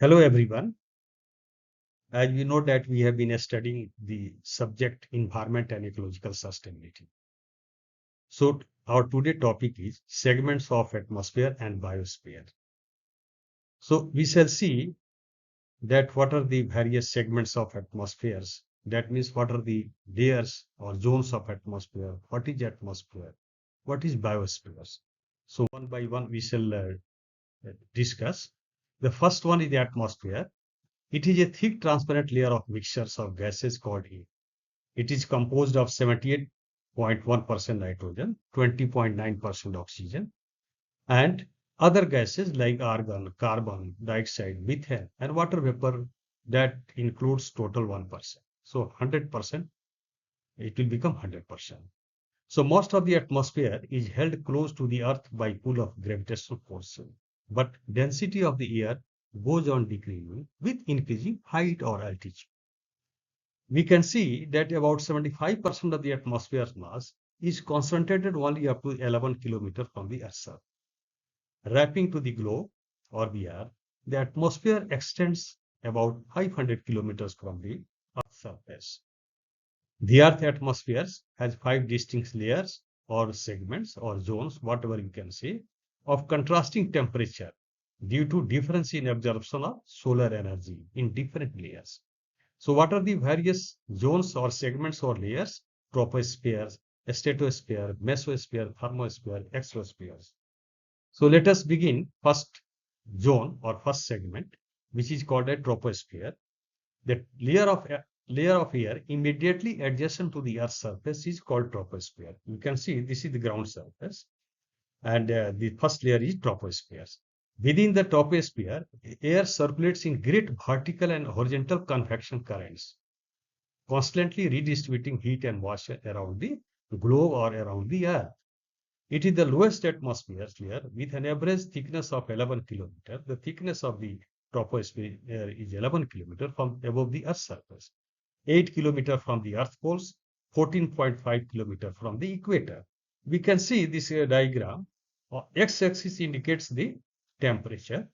Hello, everyone. As you know that we have been studying the subject environment and ecological sustainability. So our today topic is segments of atmosphere and biosphere. So we shall see that what are the various segments of atmospheres. That means what are the layers or zones of atmosphere? What is atmosphere? What is biospheres? So one by one we shall discuss. The first one is the atmosphere. It is a thick transparent layer of mixtures of gases called air. It is composed of 78.1% nitrogen, 20.9% oxygen, and other gases like argon, carbon dioxide, methane, and water vapor that includes total 1%. So 100%, it will become 100%. So most of the atmosphere is held close to the earth by pull of gravitational force. But density of the air goes on decreasing with increasing height or altitude. We can see that about 75% of the atmosphere's mass is concentrated only up to 11 kilometers from the Earth's surface. Wrapping to the globe or the Earth, the atmosphere extends about 500 kilometers from the Earth's surface. The Earth atmosphere has five distinct layers or segments or zones, whatever you can say, of contrasting temperature due to difference in absorption of solar energy in different layers. So what are the various zones or segments or layers? Troposphere, Stratosphere, Mesosphere, Thermosphere, Exosphere. So let us begin first zone or first segment, which is called a troposphere. The layer of air immediately adjacent to the Earth's surface is called troposphere. You can see this is the ground surface, and the first layer is troposphere. Within the troposphere, air circulates in great vertical and horizontal convection currents, constantly redistributing heat and moisture around the globe or around the earth. It is the lowest atmosphere layer with an average thickness of 11 kilometers. The thickness of the troposphere is 11 kilometers from above the earth's surface, 8 kilometers from the earth poles, 14.5 kilometers from the equator. We can see this diagram. X-axis indicates the temperature.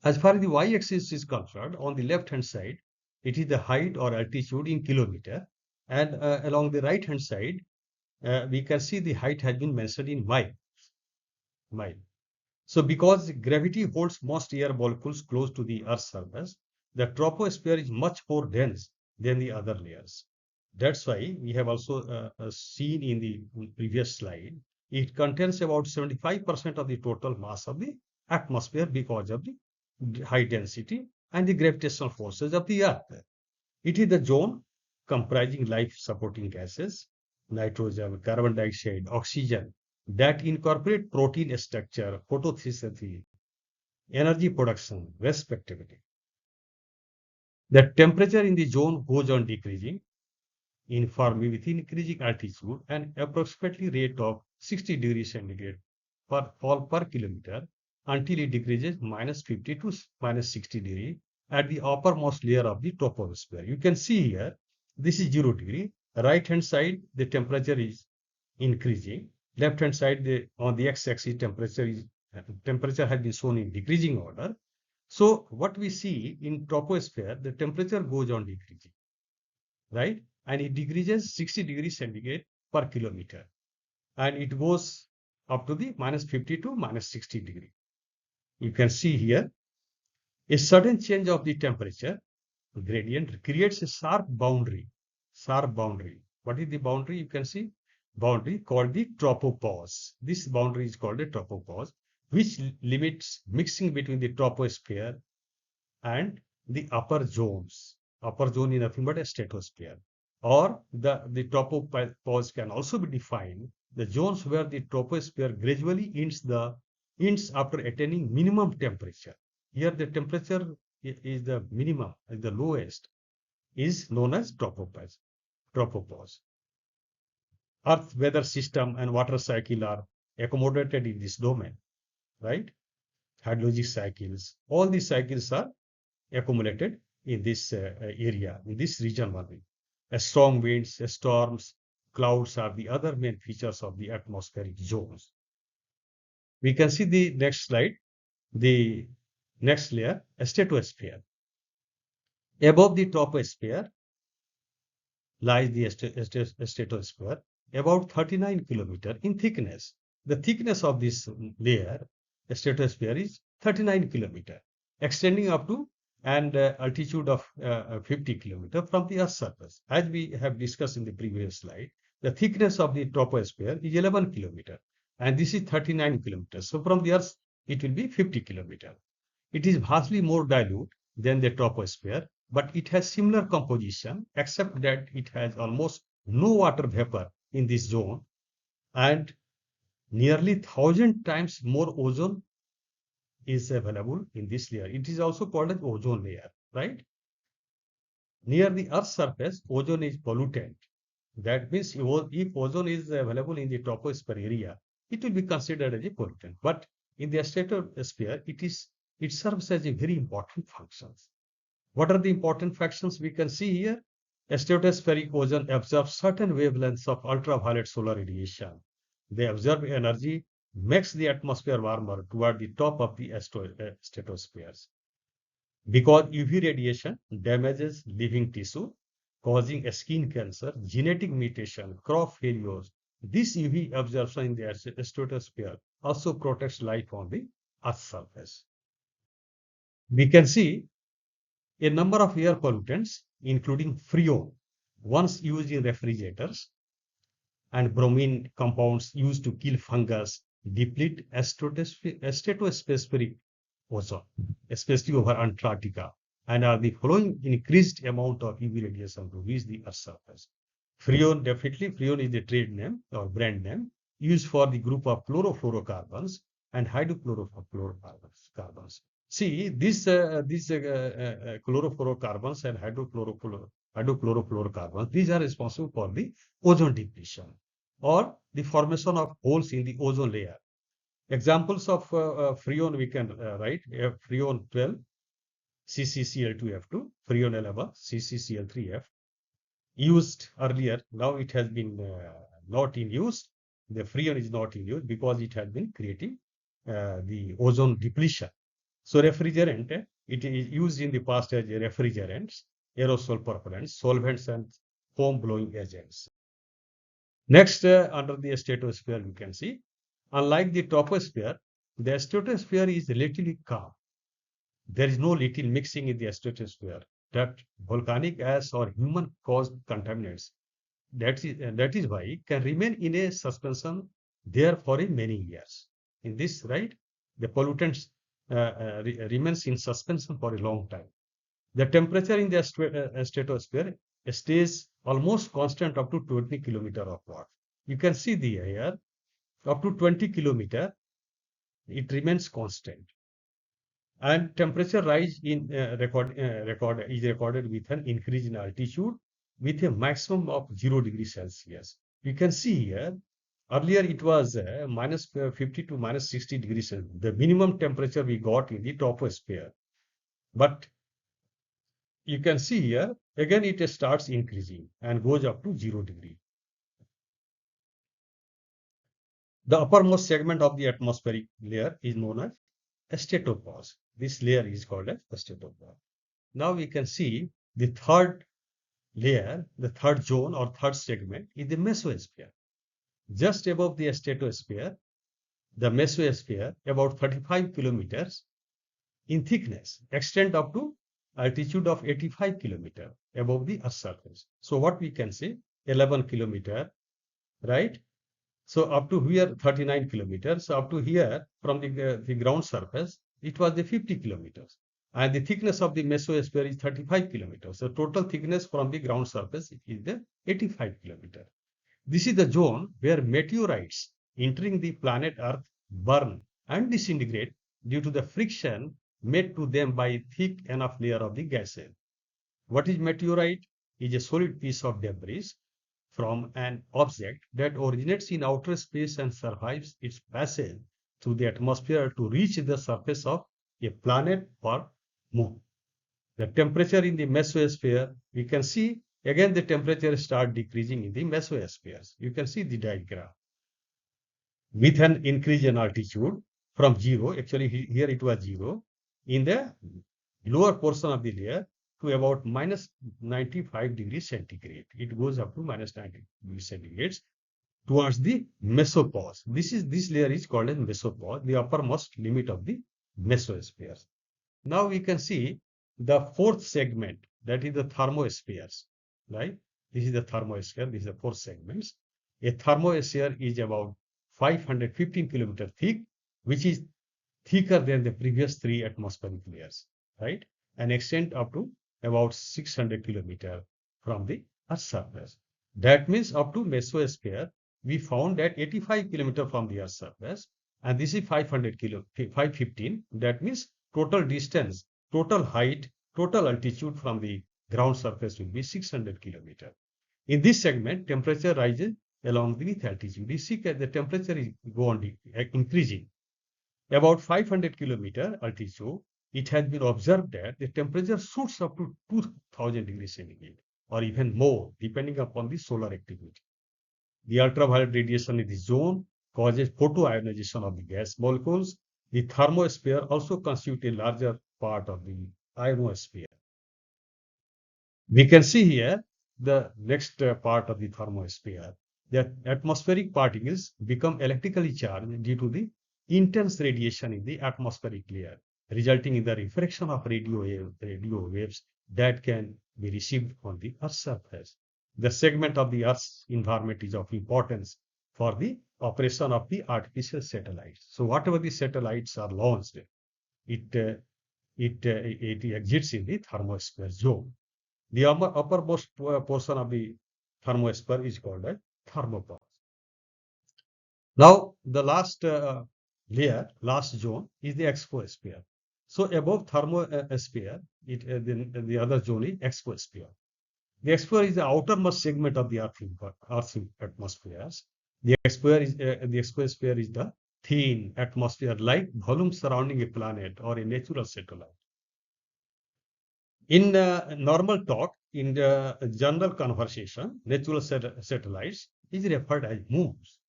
As far as the y-axis is concerned, on the left-hand side, it is the height or altitude in kilometer, and along the right-hand side, we can see the height has been mentioned in mile. So because gravity holds most air molecules close to the Earth's surface, the troposphere is much more dense than the other layers. That's why we have also seen in the previous slide, it contains about 75% of the total mass of the atmosphere because of the high density and the gravitational forces of the Earth. It is the zone comprising life-supporting gases, nitrogen, carbon dioxide, oxygen, that incorporate protein structure, photosynthesis, energy production, respectively. The temperature in the zone goes on decreasing with increasing altitude and approximately rate of 60 degrees centigrade per kilometer until it decreases minus 50 to minus 60 degree at the uppermost layer of the troposphere. You can see here, this is 0 degree. Right hand side, the temperature is increasing. Left hand side, on the x-axis, temperature has been shown in decreasing order. So what we see in troposphere, the temperature goes on decreasing, right? And it decreases 60 degrees centigrade per kilometer. And it goes up to the minus 50 to minus 60 degree. You can see here, a sudden change of the temperature gradient creates a sharp boundary. What is the boundary? You can see boundary called the tropopause. This boundary is called a tropopause, which limits mixing between the troposphere and the upper zones. Upper zone is nothing but a stratosphere. Or the tropopause can also be defined the zones where the troposphere gradually ends after attaining minimum temperature. Here the temperature is the minimum, is the lowest, is known as tropopause. Earth weather system and water cycle are accommodated in this domain, right? Hydrologic cycles, all these cycles are accumulated in this area, in this region only. Strong winds, storms, clouds are the other main features of the atmospheric zones. We can see the next slide. The Next layer, stratosphere. Above the troposphere lies the stratosphere, about 39 kilometers in thickness. The thickness of this layer, stratosphere, is 39 kilometers, extending up to and altitude of 50 kilometers from the Earth's surface. As we have discussed in the previous slide, the thickness of the troposphere is 11 kilometers, and this is 39 kilometers. So from the Earth, it will be 50 kilometers. It is vastly more dilute than the troposphere, but it has similar composition, except that it has almost no water vapor in this zone and nearly 1,000 times more ozone is available in this layer. It is also called as ozone layer, right? Near the Earth's surface, ozone is pollutant. That means if ozone is available in the troposphere area, it will be considered as a pollutant. But in the stratosphere, it serves as a very important function. What are the important functions we can see here? Stratospheric ozone absorbs certain wavelengths of ultraviolet solar radiation. The absorbed energy makes the atmosphere warmer toward the top of the stratospheres. Because UV radiation damages living tissue, causing skin cancer, genetic mutation, crop failures, this UV absorption in the stratosphere also protects life on the Earth's surface. We can see a number of air pollutants, including freon, once used in refrigerators, and bromine compounds used to kill fungus, deplete stratospheric ozone, especially over Antarctica, and are the following increased amount of UV radiation to reach the Earth's surface. Freon, definitely, freon is the trade name or brand name used for the group of chlorofluorocarbons and hydrofluorocarbons. See, these chlorofluorocarbons and hydrofluorocarbons, these are responsible for the ozone depletion or the formation of holes in the ozone layer. Examples of freon we can write: freon 12, CCCl2F2, freon 11, CCCl3F. Used earlier, now it has been not in use. The freon is not in use because it has been creating the ozone depletion. So refrigerant, it is used in the past as refrigerants, aerosol propellants, solvents, and foam blowing agents. Next, under the stratosphere, we can see, unlike the troposphere, the stratosphere is relatively calm. There is no little mixing in the stratosphere that volcanic ash or human-caused contaminants. That is why can remain in a suspension there for many years. In this, right, the pollutants remains in suspension for a long time. The temperature in the stratosphere stays almost constant up to 20 kilometer upward. You can see the air up to 20 kilometer, it remains constant. And temperature rise in is recorded with an increase in altitude with a maximum of 0 degrees Celsius. You can see here, earlier it was minus 50 to minus 60 degrees Celsius, the minimum temperature we got in the troposphere. But you can see here, again it starts increasing and goes up to 0 degree. The uppermost segment of the atmospheric layer is known as stratopause. This layer is called as stratopause. Now we can see the third layer, the third zone or third segment is the mesosphere. Just above the stratosphere, the mesosphere, about 35 kilometers in thickness, extend up to altitude of 85 kilometers above the Earth's surface. So what we can say, 11 kilometers, right? So up to here, 39 kilometers. So up to here, from the ground surface, it was the 50 kilometers. And the thickness of the mesosphere is 35 kilometers. So total thickness from the ground surface is the 85 kilometers. This is the zone where meteorites entering the planet Earth burn and disintegrate due to the friction made to them by a thick enough layer of the gases. What is meteorite? Is a solid piece of debris from an object that originates in outer space and survives its passage through the atmosphere to reach the surface of a planet or moon. The temperature in the mesosphere, we can see again the temperature start decreasing in the mesospheres. You can see the diagram. With an increase in altitude from 0, actually here it was 0, in the lower portion of the layer to about minus 95 degrees centigrade. It goes up to minus 90 degrees centigrade towards the mesopause. This layer is called as mesopause, the uppermost limit of the mesosphere. Now we can see the fourth segment, that is the thermospheres, right? This is the thermosphere, this is the fourth segments. A thermosphere is about 515 kilometer thick, which is thicker than the previous three atmospheric layers, right? And extend up to about 600 kilometer from the Earth's surface. That means up to mesosphere, we found that 85 kilometer from the Earth's surface, and this is 515. That means total distance, total height, total altitude from the ground surface will be 600 kilometer. In this segment, temperature rises along with altitude. You see that the temperature is increasing. About 500 kilometer altitude, it has been observed that the temperature shoots up to 2000 degrees centigrade or even more, depending upon the solar activity. The ultraviolet radiation in the zone causes photoionization of the gas molecules. The thermosphere also constitutes a larger part of the ionosphere. We can see here the next part of the thermosphere. The atmospheric particles become electrically charged due to the intense radiation in the atmospheric layer, resulting in the refraction of radio waves that can be received on the Earth's surface. The segment of the Earth's environment is of importance for the operation of the artificial satellites. So whatever the satellites are launched, it exits in the thermosphere zone. The uppermost portion of the thermosphere is called a thermopause. Now, the last layer, last zone is the exosphere. So above thermosphere, the other zone is exosphere. The exosphere is the outermost segment of the Earth's atmospheres. The exosphere is the thin atmosphere-like volume surrounding a planet or a natural satellite. In normal talk, in the general conversation, natural satellites is referred as moons,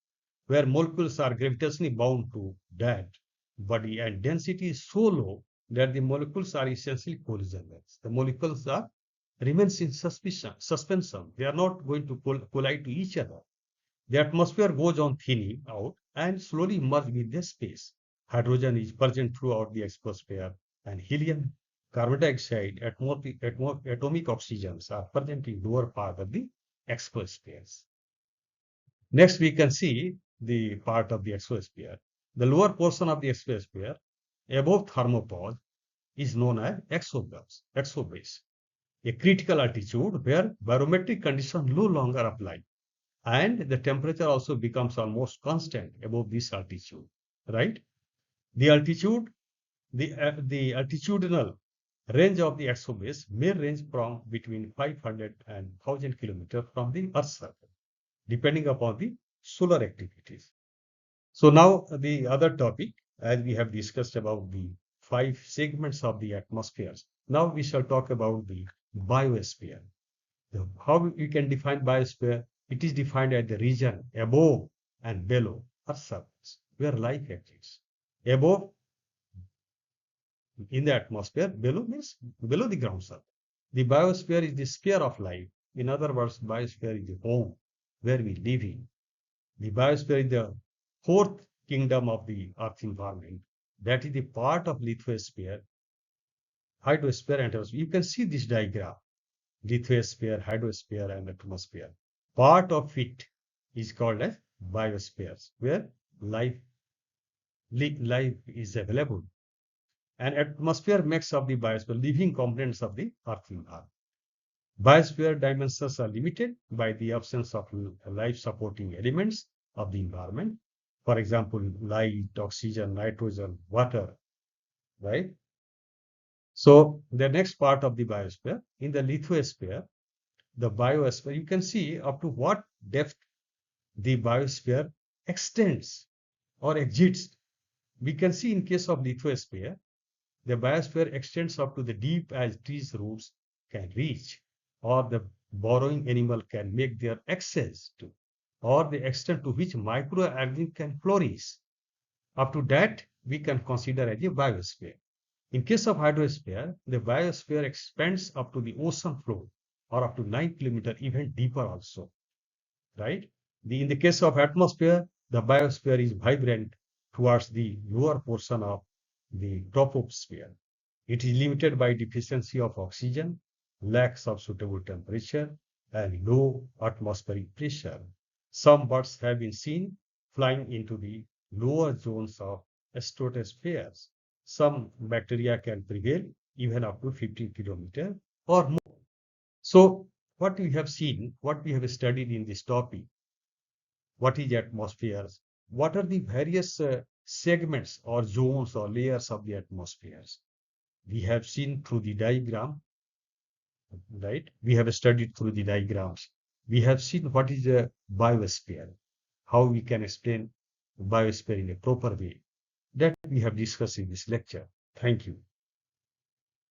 where molecules are gravitationally bound to that body and density is so low that the molecules are essentially collisionless. The molecules are remains in suspension. They are not going to collide to each other. The atmosphere goes on thinning out and slowly merge with the space. Hydrogen is present throughout the exosphere, and helium, carbon dioxide, atomic oxygens are present in lower part of the exospheres. Next, we can see the part of the exosphere. The lower portion of the exosphere, above thermopause, is known as exobase, a critical altitude where barometric conditions no longer apply, and the temperature also becomes almost constant above this altitude, right? The altitude, the altitudinal range of the exobase may range from between 500 and 1000 kilometers from the Earth's surface, depending upon the solar activities. So now the other topic, as we have discussed about the 5 segments of the atmospheres, now we shall talk about the biosphere. How we can define biosphere? It is defined as the region above and below Earth's surface where life exists. Above in the atmosphere, below means below the ground surface. The biosphere is the sphere of life. In other words, biosphere is the home where we live in. The biosphere is the fourth kingdom of the Earth environment. That is the part of lithosphere, hydrosphere, and atmosphere. You can see this diagram: lithosphere, hydrosphere, and atmosphere. Part of it is called as biospheres, where life is available. An atmosphere makes up the biosphere, living components of the Earth environment. Biosphere dimensions are limited by the absence of life-supporting elements of the environment. For example, light, oxygen, nitrogen, water, right? So the next part of the biosphere, in the lithosphere, the biosphere, you can see up to what depth the biosphere extends or exits. We can see in case of lithosphere, the biosphere extends up to the deep as trees' roots can reach, or the burrowing animal can make their access to, or the extent to which microorganisms can flourish. Up to that, we can consider as a biosphere. In case of hydrosphere, the biosphere expands up to the ocean floor or up to 9 kilometers, even deeper also, right? In the case of atmosphere, the biosphere is vibrant towards the lower portion of the troposphere. It is limited by deficiency of oxygen, lacks of suitable temperature, and low atmospheric pressure. Some birds have been seen flying into the lower zones of stratospheres. Some bacteria can prevail even up to 50 kilometers or more. So, what we have seen, what we have studied in this topic, what is atmospheres, what are the various segments or zones or layers of the atmospheres. We have seen through the diagram, right? We have studied through the diagrams. We have seen what is a biosphere, how we can explain biosphere in a proper way. That we have discussed in this lecture. Thank you.